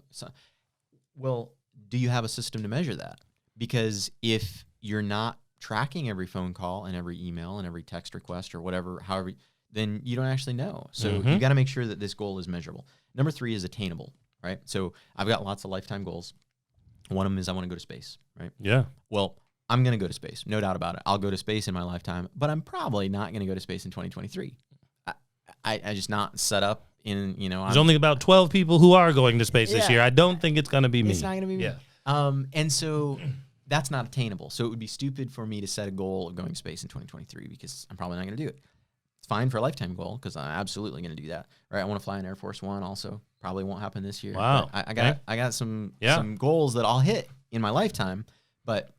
well, do you have a system to measure that? Because if you're not tracking every phone call and every email and every text request or whatever, however, then you don't actually know. So you got to make sure that this goal is measurable. Number 3 is attainable, right? So I've got lots of lifetime goals. One of them is I want to go to space, right? Yeah. Well, I'm going to go to space. No doubt about it. I'll go to space in my lifetime, but I'm probably not going to go to space in 2023. I just not set up in, There's only about 12 people who are going to space this year. I don't think it's going to be me. It's not going to be me. Yeah. And so that's not attainable. So it would be stupid for me to set a goal of going to space in 2023 because I'm probably not going to do it. It's fine for a lifetime goal because I'm absolutely going to do that. Right? I want to fly in Air Force One also. Probably won't happen this year. Wow. I got some goals that I'll hit in my lifetime, but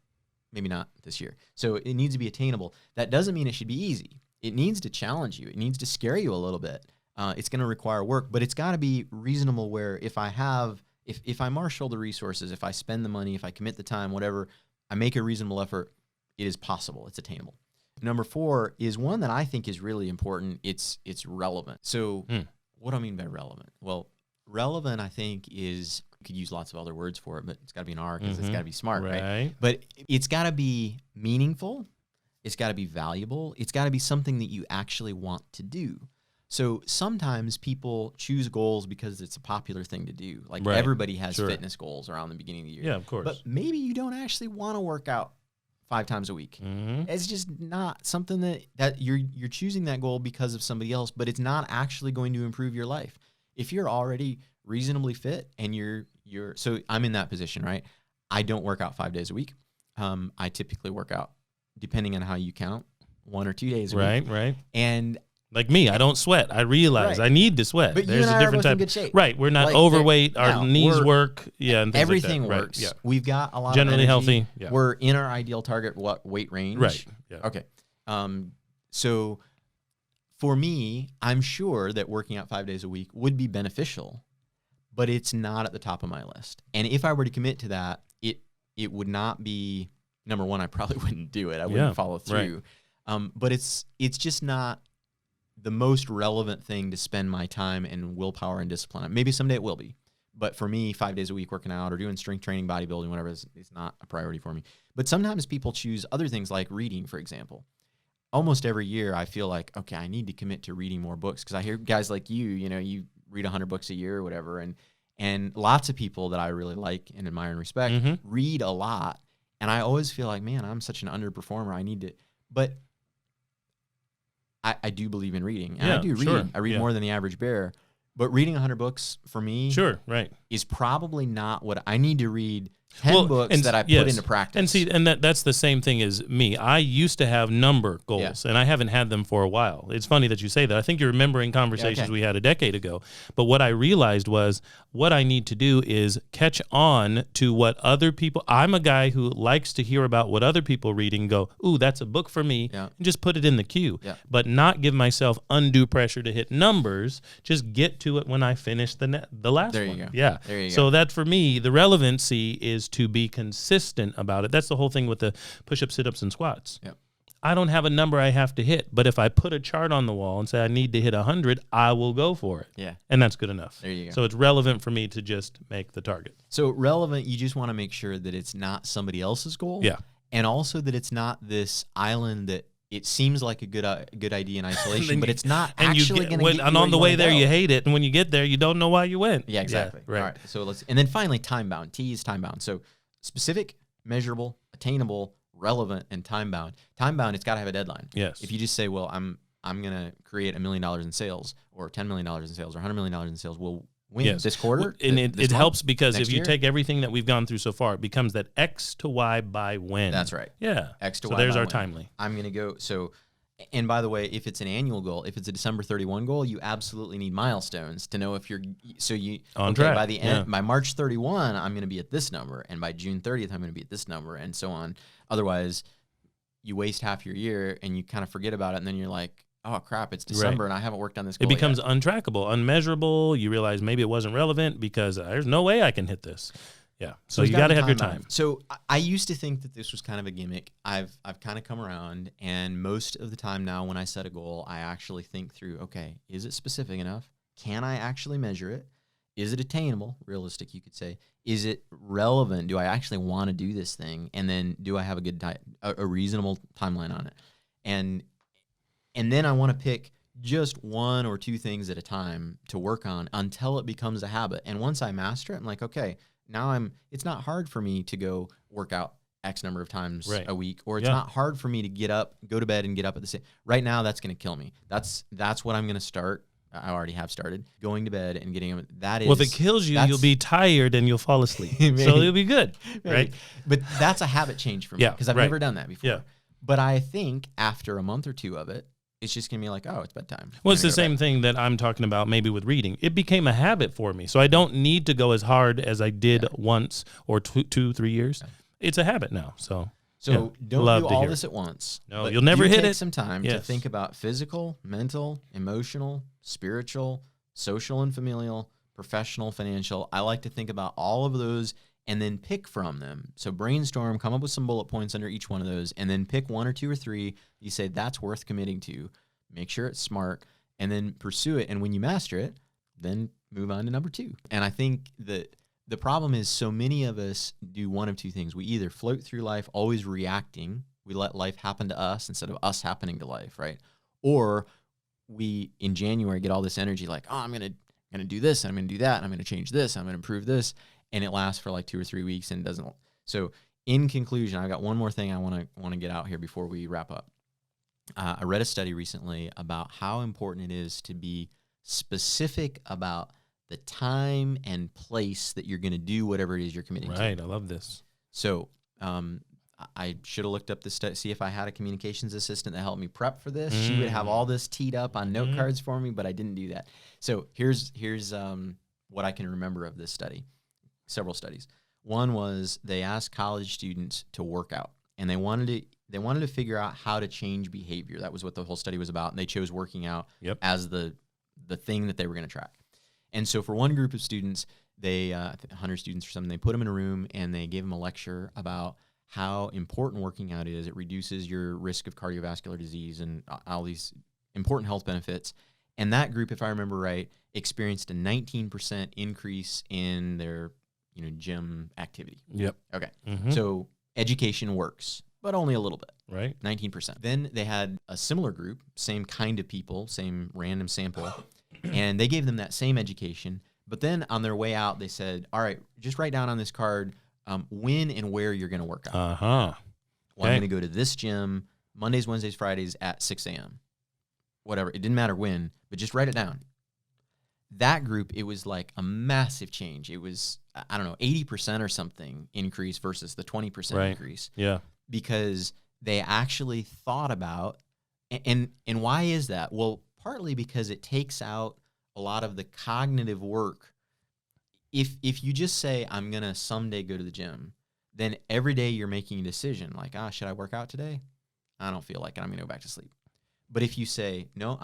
maybe not this year. So it needs to be attainable. That doesn't mean it should be easy. It needs to challenge you. It needs to scare you a little bit. It's going to require work, but it's got to be reasonable where if I marshal the resources, if I spend the money, if I commit the time, whatever, I make a reasonable effort, it is possible. It's attainable. Number 4 is one that I think is really important. It's relevant. So what do I mean by relevant? Well, relevant, I think, is, you could use lots of other words for it, but it's got to be an R because it's got to be smart, right? But it's got to be meaningful. It's got to be valuable. It's got to be something that you actually want to do. So sometimes people choose goals because it's a popular thing to do. Like everybody has fitness goals around the beginning of the year. Yeah, of course. But maybe you don't actually want to work out 5 times a week. It's just not something that you're choosing that goal because of somebody else, but it's not actually going to improve your life. If you're already reasonably fit and so I'm in that position, right? I don't work out 5 days a week. I typically work out, depending on how you count, 1 or 2 days a week. Right. And like me, I don't sweat. I realize I need to sweat. But there's you and a different I are both type. in good shape. Right. We're not overweight. Our knees work. Yeah. And everything like that. works. Right. Yeah. We've got a lot generally of energy. healthy. Yeah. We're in our ideal target weight range. Right. Yeah. Okay. So for me, I'm sure that working out 5 days a week would be beneficial, but it's not at the top of my list. And if I were to commit to that, it would not be, number one, I probably wouldn't do it. I wouldn't follow through. Right. But it's just not the most relevant thing to spend my time and willpower and discipline on. Maybe someday it will be. But for me, 5 days a week working out or doing strength training, bodybuilding, whatever, is not a priority for me. But sometimes people choose other things like reading, for example. Almost every year I feel like, okay, I need to commit to reading more books because I hear guys like you you read 100 books a year or whatever. And lots of people that I really like and admire and respect read a lot. And I always feel like, man, I'm such an underperformer. I need to, but I do believe in reading. And I do read. Sure. I read more than the average bear. But reading 100 books for me is probably not what I need to read. 10 books that I put into practice. And see, and that's the same thing as me. I used to have number goals, and I haven't had them for a while. It's funny that you say that. I think you're remembering conversations we had a decade ago. But what I realized was what I need to do is catch on to what other people, I'm a guy who likes to hear about what other people are reading and go, ooh, that's a book for me, and just put it in the queue. But not give myself undue pressure to hit numbers. Just get to it when I finish the last one. There you go. Yeah. There you go. So that for me, the relevancy is to be consistent about it. That's the whole thing with the push-ups, sit-ups, and squats. Yep. I don't have a number I have to hit, but if I put a chart on the wall and say I need to hit 100, I will go for it. Yeah. And that's good enough. There you go. So it's relevant for me to just make the target. So relevant, you just want to make sure that it's not somebody else's goal. Yeah. And also that it's not this island that it seems like a good idea in isolation, but it's not actually going to get you and on the way there, go. You hate it. And when you get there, you don't know why you went. Yeah, exactly. Yeah, right. All right. So and then finally, time-bound. T is time-bound. So specific, measurable, attainable, relevant, and time-bound. Time-bound, it's got to have a deadline. Yes. If you just say, well, I'm going to create $1 million in sales or $10 million in sales or $100 million in sales. Well, when Yes. this quarter, And it helps because if you year? take everything that we've gone through so far, it becomes that X to Y by when. That's right. Yeah. X to so Y there's by our when. timely. I'm going to go. So, and by the way, if it's an annual goal, if it's a December 31 goal, you absolutely need milestones to know if you're, On track. by the end, by March 31, I'm going to be at this number. And by June 30th, I'm going to be at this number and so on. Otherwise, you waste half your year and you kind of forget about it. And then you're like, oh crap, it's December and I haven't worked on this goal It becomes yet. untrackable, unmeasurable. You realize maybe it wasn't relevant because there's no way I can hit this. Yeah. So you got to have your time. So I used to think that this was kind of a gimmick. I've kind of come around, and most of the time now when I set a goal, I actually think through, okay, is it specific enough? Can I actually measure it? Is it attainable? Realistic, you could say. Is it relevant? Do I actually want to do this thing? And then do I have a reasonable timeline on it? And then I want to pick just one or two things at a time to work on until it becomes a habit. And once I master it, I'm like, okay, now it's not hard for me to go work out X number of times a week, or it's not hard for me to go to bed and get up at the same. Right now, that's going to kill me. That's what I'm going to start. I already have started going to bed and getting them. That is. Well, if it kills you, you'll be tired and you'll fall asleep. So you'll be good, right? But that's a habit change for me because I've never done that before. Yeah. But I think after a month or two of it, it's just going to be like, oh, it's bedtime. Well, it's the same thing that I'm talking about maybe with reading. It became a habit for me. So I don't need to go as hard as I did once or 2, 3 years. Yeah. It's a habit now. So don't do all this at once. No, you'll never hit it. Take some time to think about physical, mental, emotional, spiritual, social and familial, professional, financial. I like to think about all of those and then pick from them. So brainstorm, come up with some bullet points under each one of those, and then pick 1 or 2 or 3 you say that's worth committing to. Make sure it's smart, and then pursue it. And when you master it, then move on to number 2. And I think that the problem is so many of us do one of two things. We either float through life always reacting. We let life happen to us instead of us happening to life, right? Or we, in January, get all this energy like, oh, I'm going to do this, and I'm going to do that, and I'm going to change this, I'm going to improve this. And it lasts for like 2 or 3 weeks and doesn't. So in conclusion, I've got one more thing I want to get out here before we wrap up. I read a study recently about how important it is to be specific about the time and place that you're going to do whatever it is you're committing to. Right, I love this. So I should have looked up this study, see if I had a communications assistant that helped me prep for this. She would have all this teed up on note cards for me, but I didn't do that. So here's what I can remember of this study. Several studies. One was they asked college students to work out, and they wanted to figure out how to change behavior. That was what the whole study was about, and they chose working out as the thing that they were going to track. And so for one group of students, they 100 students or something, they put them in a room and they gave them a lecture about how important working out is. It reduces your risk of cardiovascular disease and all these important health benefits. And that group, if I remember right, experienced a 19% increase in their gym activity. Yep. Okay. So education works, but only a little bit. Right. 19%. Then they had a similar group, same kind of people, same random sample, and they gave them that same education. But then on their way out, they said, all right, just write down on this card when and where you're going to work out. Uh-huh. Well, I'm going to go to this gym Mondays, Wednesdays, Fridays at 6 a.m. Whatever. It didn't matter when, but just write it down. That group, it was like a massive change. It was, 80% or something increase versus the 20% increase. Yeah. Because they actually thought about, and why is that? Well, partly because it takes out a lot of the cognitive work. If you just say, I'm going to someday go to the gym, then every day you're making a decision like, should I work out today? I don't feel like it. I'm going to go back to sleep. But if you say, no,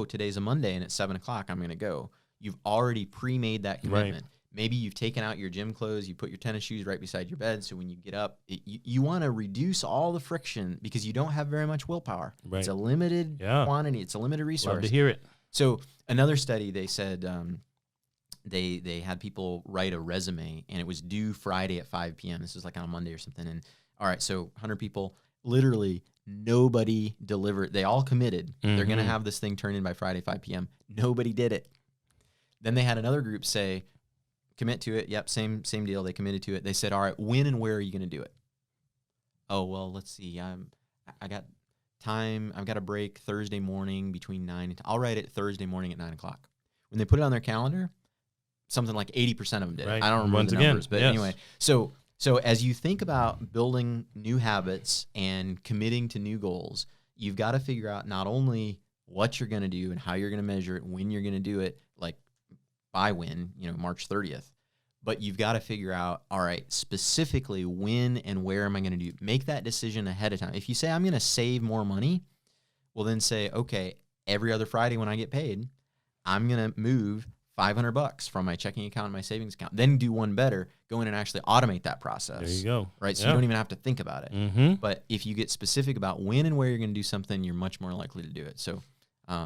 today's a Monday and it's 7 o'clock, I'm going to go. You've already pre-made that commitment. Right. Maybe you've taken out your gym clothes, you put your tennis shoes right beside your bed, so when you get up, you want to reduce all the friction because you don't have very much willpower. Right. It's a limited quantity. It's a limited resource. Love to hear it. So another study, they said they had people write a resume, and it was due Friday at 5 p.m. This was like on a Monday or something. And all right, so 100 people, literally nobody delivered. They all committed. They're going to have this thing turned in by Friday, 5 p.m. Nobody did it. Then they had another group say, commit to it. Yep, same deal. They committed to it. They said, all right, when and where are you going to do it? Oh, well, let's see. I got I've got a break Thursday morning between 9 and I'll write it Thursday morning at 9 o'clock. When they put it on their calendar, something like 80% of them did. Right. I don't remember Once the again, numbers, but yes. anyway. So as you think about building new habits and committing to new goals, you've got to figure out not only what you're going to do and how you're going to measure it, when you're going to do it, like by when, March 30th. But you've got to figure out, all right, specifically when and where am I going to do? Make that decision ahead of time. If you say, I'm going to save more money, well, then say, okay, every other Friday when I get paid, I'm going to move $500 from my checking account and my savings account. Then do one better, go in and actually automate that process. There you go. Right? So you don't even have to think about it. Mm-hmm. But if you get specific about when and where you're going to do something, you're much more likely to do it. So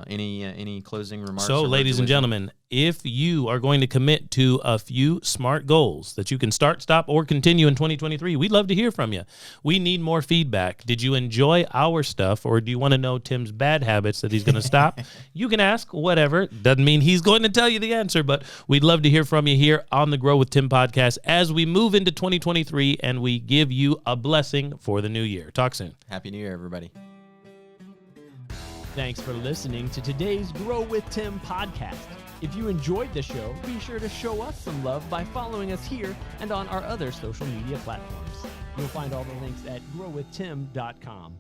any closing remarks? So, or ladies and gentlemen, if you are going to commit to a few SMART goals that you can start, stop, or continue in 2023, we'd love to hear from you. We need more feedback. Did you enjoy our stuff, or do you want to know Tim's bad habits that he's going to stop? You can ask whatever. Doesn't mean he's going to tell you the answer, but we'd love to hear from you here on the Grow with Tim podcast as we move into 2023 and we give you a blessing for the new year. Talk soon. Happy New Year, everybody. Thanks for listening to today's Grow with Tim podcast. If you enjoyed the show, be sure to show us some love by following us here and on our other social media platforms. You'll find all the links at growwithtim.com.